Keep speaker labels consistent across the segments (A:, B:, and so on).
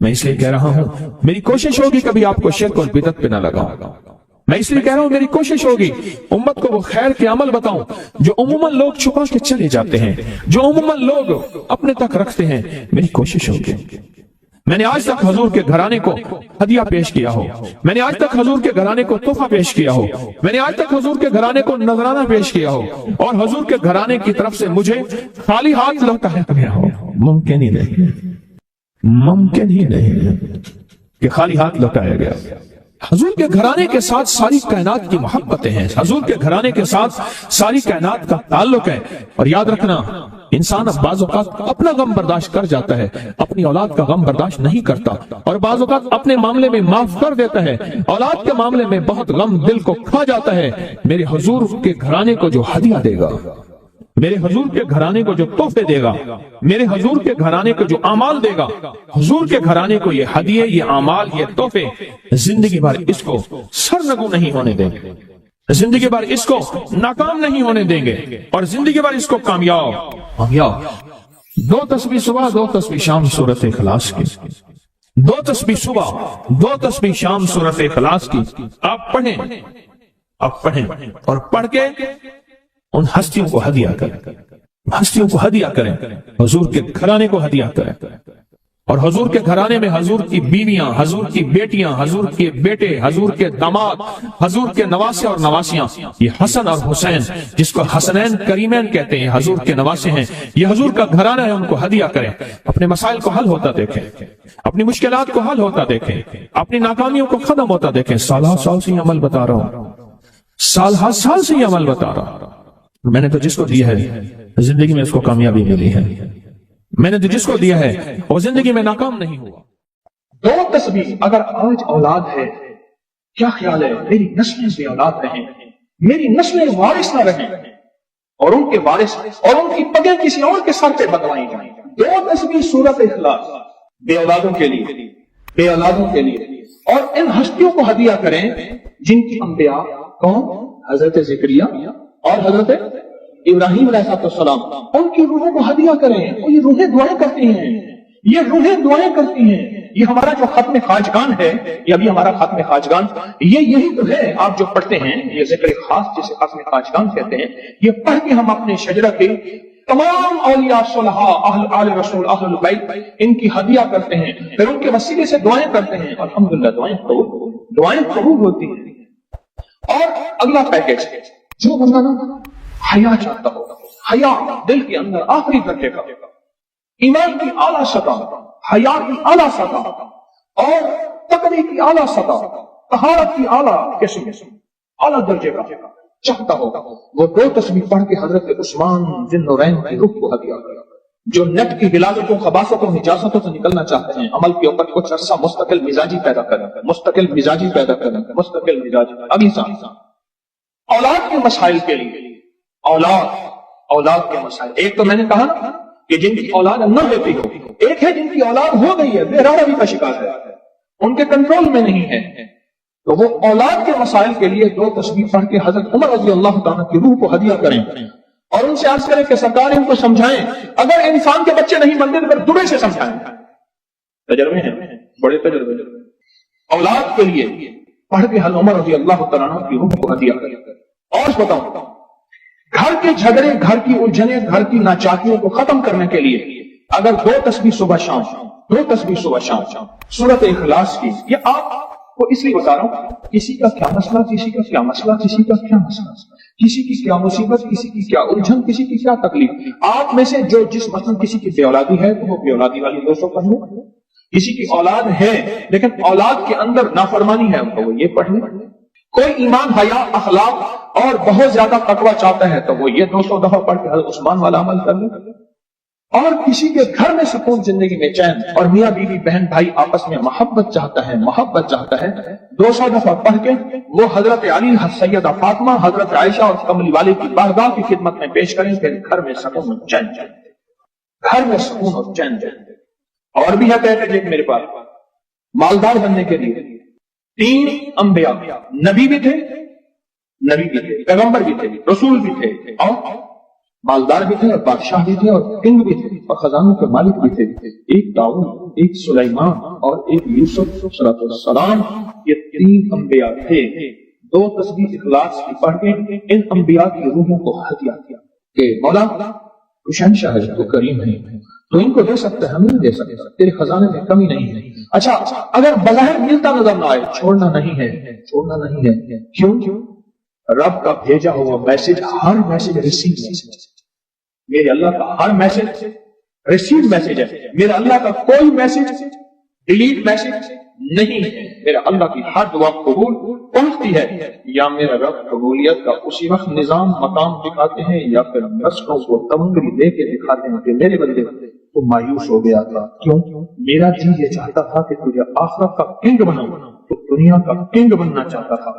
A: میں اس لیے کہہ رہا ہوں میری کوشش ہوگی کبھی آپ کو شرک اور بدعت پہ نہ لگاؤں. میں اس لیے کہہ رہا ہوں میری کوشش ہوگی امت کو وہ خیر کے عمل بتاؤں جو عموماً لوگ چھپا کے چلے جاتے ہیں, جو عموماً لوگ اپنے تک رکھتے ہیں. میری کوشش ہوگی. میں نے آج تک حضور کے گھرانے کو ہدیہ پیش کیا ہو, میں نے آج تک حضور کے گھرانے کو تحفہ پیش کیا ہو, میں نے آج تک حضور کے گھرانے کو نذرانہ پیش کیا ہو, اور حضور کے گھرانے کی طرف سے مجھے خالی ہاتھ لوٹایا گیا ہو. ممکن ہی نہیں, ممکن ہی نہیں کہ خالی ہاتھ لوٹایا گیا. حضور کے گھرانے کے ساتھ ساری کائنات کی محبتیں ہیں, حضور کے گھرانے کے ساتھ ساری کائنات کا تعلق ہے. اور یاد رکھنا انسان اب بعض اوقات اپنا غم برداشت کر جاتا ہے, اپنی اولاد کا غم برداشت نہیں کرتا, اور بعض اوقات اپنے معاملے میں معاف کر دیتا ہے, اولاد کے معاملے میں بہت غم دل کو کھا جاتا ہے. میرے حضور کے گھرانے کو جو ہدیہ دے گا, میرے حضور کے گھرانے کو جو تحفے دے گا, میرے حضور کے گھرانے کو جو اعمال دے گا, حضور کے گھرانے کو یہ ہدیے, یہ اعمال, یہ تحفے زندگی بھر اس کو سرنگو نہیں ہونے دیں گے, زندگی بھر اس کو ناکام نہیں ہونے دیں گے, اور زندگی بھر اس کو کامیاب. دو تسبیح صبح, دو تسبیح شام سورۃ اخلاص کی, دو تسبیح صبح, دو تسبیح شام سورۃ اخلاص کی آپ پڑھیں, آپ پڑھیں, اور پڑھ کے ان ہستیوں کو ہدیہ کریں, ہستیوں کو ہدیہ کریں, حضور کے گھرانے کو ہدیہ کریں. اور حضور کے گھرانے میں حضور کی بیویاں, حضور کی بیٹیاں, حضور کے بیٹے, حضور کے داماد, حضور کے نواسے اور نواسیاں, یہ حسن اور حسین جس کو حسنین کریمین کہتے ہیں, حضور کے نواسے ہیں, یہ حضور کا گھرانہ ہے. ان کو ہدیہ کریں, اپنے مسائل کو حل ہوتا دیکھیں, اپنی مشکلات کو حل ہوتا دیکھیں, اپنی ناکامیوں کو ختم ہوتا دیکھیں. سال سے یہ عمل بتا رہا ہوں, سال سے یہ عمل بتا رہا ہوں. میں نے تو جس کو دیا ہے زندگی میں اس کو کامیابی ملی ہے, میں نے تو جس کو دیا ہے وہ زندگی میں ناکام نہیں ہوا.
B: دو تسبیح اگر آج اولاد ہے, کیا خیال ہے میری نسلیں بے اولاد رہیں, میری نسلیں وارث نہ رہیں, اور ان کے وارث اور ان کی پگیں کسی اور کے سر پہ بدلوائی جائیں. دو تسبیح سورۃ اخلاص بے اولادوں کے لیے, بے اولادوں کے لیے, اور ان ہستیوں کو ہدیہ کریں جن کی انبیاء کون, حضرت زکریا اور حضرت ابراہیم علیہ السلام, ان کی روحوں کو ہدیہ کریں. یہ روحیں دعائیں کرتی ہیں, یہ روحیں دعائیں کرتی ہیں. یہ ہمارا جو ختم خواجگان ہے, یہ ابھی ہمارا ختم خواجگان, یہ یہی تو ہے آپ جو پڑھتے ہیں, یہ ذکر خاص جسے ختم خواجگان کہتے ہیں. یہ پڑھ کے ہم اپنے شجرہ کے تمام اولیاء صلحاء, اہل آل رسول, اہل البیت, ان کی ہدیہ کرتے ہیں, پھر ان کے وسیلے سے دعائیں کرتے ہیں. الحمدللہ دعائیں قبول ہوتی ہیں. اور اگلا پیکج, جو بندہ نا حیا چاہتا ہو, حیا دل کے اندر آخری درجے کا, ایمان کی اعلیٰ سطح, حیا کی اعلیٰ سطح, اور تقوی کی اعلیٰ سطح, طہارت کی اعلیٰ قسم, اعلیٰ درجے کا چاہتا ہوگا, وہ دو تسبیح پڑھ کے حضرت عثمان ذی النورین کی روح کو ہدیہ کرے. جو نیٹ کی غلاظتوں, خباثتوں, نجاستوں سے نکلنا چاہتے ہیں, عمل کے اوپر کچھ عرصہ مستقل مزاجی پیدا کریں, مستقل مزاجی پیدا کریں, مستقل مزاجی. اگلی سال اولاد کے مسائل کے لیے, اولاد کے مسائل. ایک تو میں نے کہا نا کہ جن کی اولاد نہ ہوتی ہو, ایک ہے جن کی اولاد ہو گئی ہے, بے روی کا شکار ہے, ان کے کنٹرول میں نہیں ہے. تو وہ اولاد کے مسائل کے لیے دو تسبیح پڑھ کے حضرت عمر رضی اللہ تعالیٰ کی روح کو ہدیہ کریں, اور ان سے عرض کریں کہ سرکار ان کو سمجھائیں, اگر انسان کے بچے نہیں بنتے تو پھر دبے سے سمجھائیں. تجربے ہیں, بڑے تجربے. اولاد کے لیے پڑھ کے حضرت عمر رضی اللہ تعالیٰ کی روح کو ہدیہ کریں. اور بتاؤں, گھر کے جھگڑے, گھر کی الجھنیں, گھر کی ناچاکیوں کو ختم کرنے کے لیے اگر دو تسبیح صبح شام, دو تسبیح صبح شام سورۃ اخلاص کی. یہ آپ کو اس لیے بتا رہا ہوں, کسی کا کیا مسئلہ, کسی کا کیا مسئلہ, کسی کا کیا مسئلہ, کسی کی کیا مصیبت, کسی کی کیا الجھن, کسی کی کیا تکلیف. آپ میں سے جو جس مثلا کسی کی بے اولادی ہے تو وہ بے اولادی والی 200 پڑھ لیں, کسی کی اولاد ہے لیکن اولاد کے اندر نافرمانی ہے تو وہ یہ پڑھ لیں. کوئی ایمان, حیا, اخلاق اور بہت زیادہ تقوی چاہتا ہے تو وہ یہ 200 دفعہ پڑھ کے حضرت عثمان والا عمل کر لیں. اور کسی کے گھر میں سکون, زندگی میں چین, اور میاں بیوی بہن بھائی آپس میں محبت چاہتا ہے, محبت چاہتا ہے, 200 دفعہ پڑھ کے وہ حضرت علی, سیدہ فاطمہ, حضرت عائشہ اور کملی والے کی بارگاہ کی خدمت میں پیش کریں. پھر گھر میں سکون اور چین, گھر میں سکون اور چین. اور بھی ہے پیکج ایک میرے پاس, مالدار بننے کے لیے 3 انبیاء, نبی بھی تھے, پیغمبر بھی تھے, رسول بھی تھے, اور مالدار بھی تھے اور بادشاہ بھی تھے اور کنگ بھی تھے اور خزانوں کے مالک بھی تھے. ایک داؤد، ایک سلیمان اور ایک یوسف علیہ السلام، یہ 3 انبیاء تھے. 2 تسبیح اخلاص کی پڑھ کے ان انبیاء کی روحوں کو ہدیہ کیا کہ مولا تو شہنشاہ ہے، تو کریم ہے، تو ان کو دے سکتا ہے، ہمیں نہیں دے سکتا، تیرے خزانے میں کمی نہیں ہے. اچھا اگر بظاہر ملتا نظر نہ آئے، چھوڑنا نہیں ہے، چھوڑنا نہیں ہے. کیوں؟ رب کا بھیجا ہوا میسج، ہر میسج ریسیو میسج. میرے اللہ کا ہر میسج ریسیو میسج ہے. میرا اللہ کا کوئی میسج ڈیلیٹ میسج نہیں ہے. میرا اللہ کی ہر دعا قبول پہنچتی ہے. یا میرا رب قبولیت کا اسی وقت نظام مقام دکھاتے ہیں یا پھر نسلوں کو تمنگری دے کے دکھاتے ہیں کہ میرے بندے تو مایوس ہو گیا تھا. کیوں؟ میرا جی یہ چاہتا تھا کہ تجھے آخرت کا کنگ بناؤں، تو دنیا کا کنگ بننا چاہتا تھا.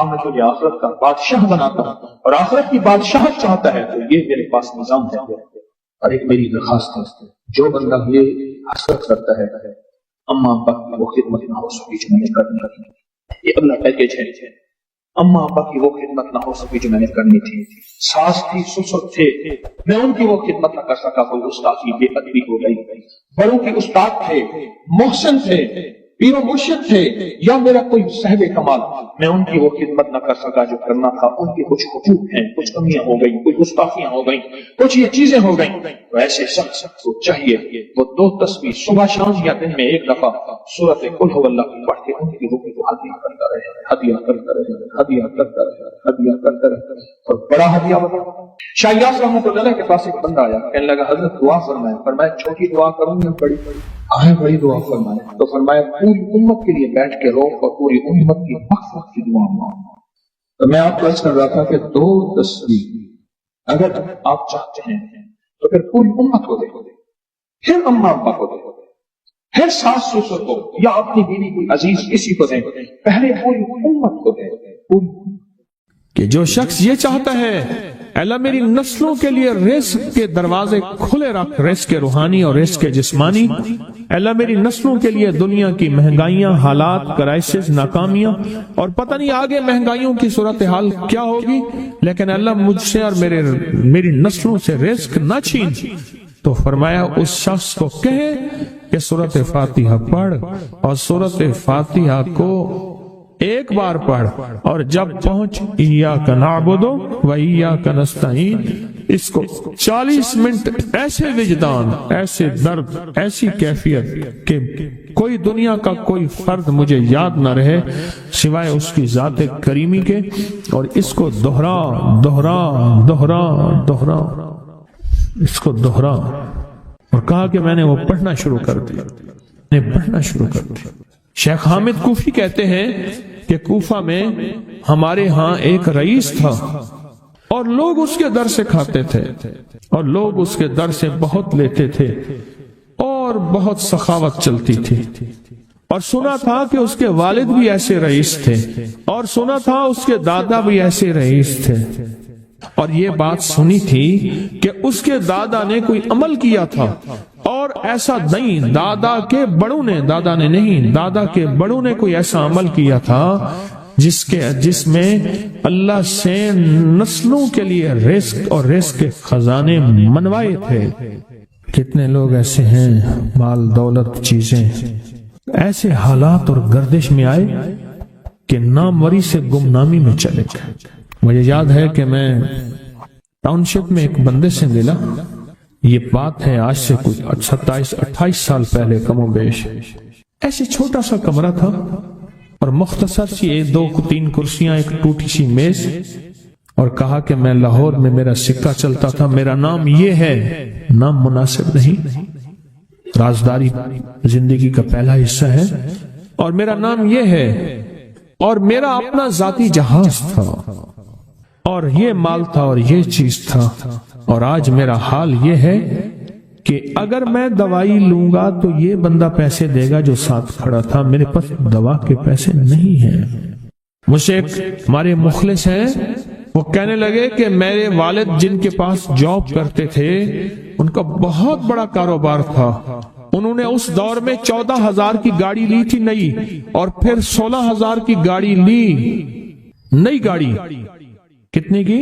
B: میں تجھے آخرت کا بادشاہ بناتا ہوں اور آخرت کی بادشاہت چاہتا ہے، تو یہ میرے پاس نظام ہے. اور ایک میری درخواست ہے، جو بندہ یہ حسرت کرتا ہے اماں ابا کی وہ خدمت نہ ہو سکی جو میں نے کرنی تھی. یہ اگلا پیکیج ہے. اماں ابا کی وہ خدمت نہ ہو سکی جو میں نے کرنی تھی. ساس تھی، سسر تھے، میں ان کی وہ خدمت نہ کر سکا. کوئی استاد کی بے ادبی ہو گئی. بڑوں کے استاد تھے، محسن تھے، پیر و مرشد تھے، یا میرا کوئی صاحب کمال، میں ان کی وہ خدمت نہ کر سکا جو کرنا تھا. ان کے کچھ حقوق ہیں، کچھ کمیاں ہو گئی، کچھ گستاخیاں ہو گئی، کچھ یہ چیزیں ہو گئی. تو ایسے شخص کو چاہیے وہ 2 تسبیح صبح شام یا دن میں ایک دفعہ سورۃ قل هو اللہ کی پڑھ کے ان کی روح کو ہدیہ کرتا رہے، ہدیہ کرتا رہے، ہدیہ کرتا رہے، ہدیہ کرتا رہے. اور بڑا ہدیہ بتا. شاہ یاس رحمۃ اللہ کے پاس ایک بندہ آیا، کہنے لگا حضرت دعا فرمائے. فرمایا چھوٹی دعا کروں یا بڑی؟ بڑی دعا فرمائے. تو فرمایا پوری امت کے لیے بیٹھ کے رو اور پوری امت کی مغفرت کی دعا مانگو. تو میں آپ کو عرض کر رہا تھا کہ 2 تسبیح اگر آپ چاہتے ہیں تو پھر پوری امت کو دے، پھر اماں ابا کو دے، پھر ساس سسر کو یا اپنی بیوی کوئی عزیز کسی کو دیں. پہلے پوری امت کو دیں.
A: کہ جو شخص یہ چاہتا ہے اللہ میری نسلوں کے لیے رزق کے دروازے کھلے رکھ، رزق کے روحانی اور رزق کے جسمانی. اللہ میری نسلوں کے لیے دنیا کی مہنگائیاں، حالات، کرائسس، ناکامیاں اور پتہ نہیں آگے مہنگائیوں کی صورتحال کیا ہوگی، لیکن اللہ مجھ سے اور میری نسلوں سے رزق نہ چھین. تو فرمایا اس شخص کو کہے کہ سورۃ فاتحہ پڑھ، اور سورۃ فاتحہ کو ایک بار پڑھ، اور جب پہنچ ایاک نعبد و ایاک نستعین، اس کو 40 منٹ ایسے وجدان، ایسے درد، ایسی کیفیت کہ کوئی دنیا کا کوئی فرد مجھے یاد نہ رہے سوائے اس کی ذات کریمی کے، اور اس کو دوہرا دوہرا دوہرا دوہرا، اس کو دوہرا. اور کہا کہ میں نے وہ پڑھنا شروع کر دیا، میں نے پڑھنا شروع کر دیا. شیخ حامد کوفی کہتے ہیں کہ کوفہ میں ہمارے ہاں ایک رئیس تھا اور لوگ اس کے در سے کھاتے تھے اور لوگ اس کے در سے بہت لیتے تھے اور بہت سخاوت چلتی تھی. اور سنا تھا کہ اس کے والد بھی ایسے رئیس تھے اور سنا تھا اس کے دادا بھی ایسے رئیس تھے. اور یہ بات سنی تھی کہ اس کے دادا نے کوئی عمل کیا تھا، اور ایسا نہیں، دادا کے بڑوں نے کوئی ایسا عمل کیا تھا جس میں اللہ سے نسلوں کے لیے رزق اور رزق کے خزانے منوائے تھے. کتنے لوگ ایسے ہیں، مال دولت چیزیں ایسے حالات اور گردش میں آئے کہ ناموری سے گمنامی میں چلے گئے. مجھے یاد ہے کہ میں ٹاؤن شپ میں ایک بندے سے ملا، یہ بات ہے آج سے کچھ 27-28 سال پہلے کم و بیش. ایسے چھوٹا سا کمرہ تھا اور مختصر سی 2-3 کرسیاں، ایک ٹوٹی سی میز، اور کہا کہ میں لاہور میں میرا سکہ چلتا تھا، میرا نام یہ ہے. نام مناسب نہیں، رازداری زندگی کا پہلا حصہ ہے، اور میرا نام یہ ہے، اور میرا اپنا ذاتی جہاز تھا، اور یہ مال تھا اور یہ چیز تھا. اور آج میرا حال یہ ہے کہ اگر میں دوائی لوں گا تو یہ بندہ پیسے دے گا جو ساتھ کھڑا تھا، میرے پاس دوا کے پیسے نہیں ہیں. مجھ سے ایک ہمارے مخلص ہیں، وہ کہنے لگے کہ میرے والد جن کے پاس جاب کرتے تھے ان کا بہت بڑا کاروبار تھا. انہوں نے اس دور میں 14,000 کی گاڑی لی تھی نئی، اور پھر 16,000 کی گاڑی لی، نئی گاڑی. کتنے کی؟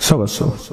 A: 125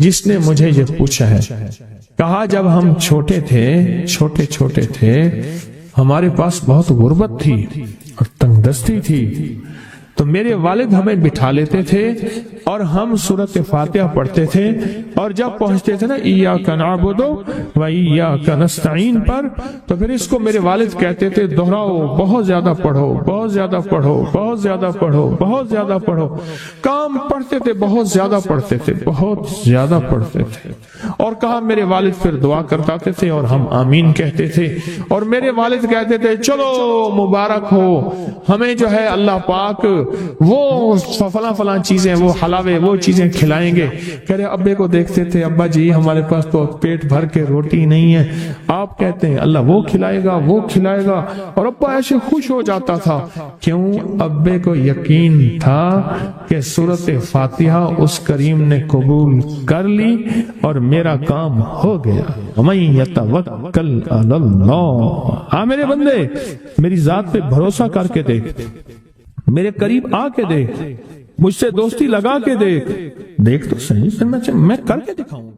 A: جس نے مجھے یہ پوچھا ہے، کہا جب ہم چھوٹے تھے ہمارے پاس بہت غربت تھی اور تنگ دستی تھی، تو میرے والد ہمیں بٹھا لیتے تھے اور ہم سورۃ فاتحہ پڑھتے تھے، اور جب پہنچتے تھے نا ایاک نعبد و ایاک نستعین پر، تو پھر اس کو میرے والد کہتے تھے دہراؤ، بہت زیادہ پڑھو، بہت زیادہ پڑھو، بہت زیادہ پڑھو، بہت زیادہ پڑھو۔ کام پڑھتے تھے، بہت زیادہ پڑھتے تھے، بہت زیادہ پڑھتے تھے، اور کہا میرے والد پھر دعا کرتے تھے اور ہم آمین کہتے تھے، اور میرے والد کہتے تھے چلو مبارک ہو، ہمیں جو ہے اللہ پاک وہ فلاں چیزیں، وہ حلاوے، وہ چیزیں کھلائیں گے۔ کہہ رہے ابے کو دیکھتے تھے، ابا جی ہمارے پاس تو پیٹ بھر کے روٹی نہیں ہے، آپ کہتے ہیں اللہ وہ کھلائے گا، وہ کھلائے گا، اور ابا ایسے خوش ہو جاتا تھا۔ کیوں؟ ابے کو یقین تھا کہ سورۃ فاتحہ اس کریم نے قبول کر لی اور میرا کام ہو گیا۔ وَمَن يَتَوَکَّلْ عَلَى اللَّهِ، ہاں میرے بندے میری ذات پہ بھروسہ کر کے دیکھ، میرے قریب آ کے دیکھ، مجھ سے دوستی لگا کے دیکھ تو صحیح، میں کر کے دکھاؤں۔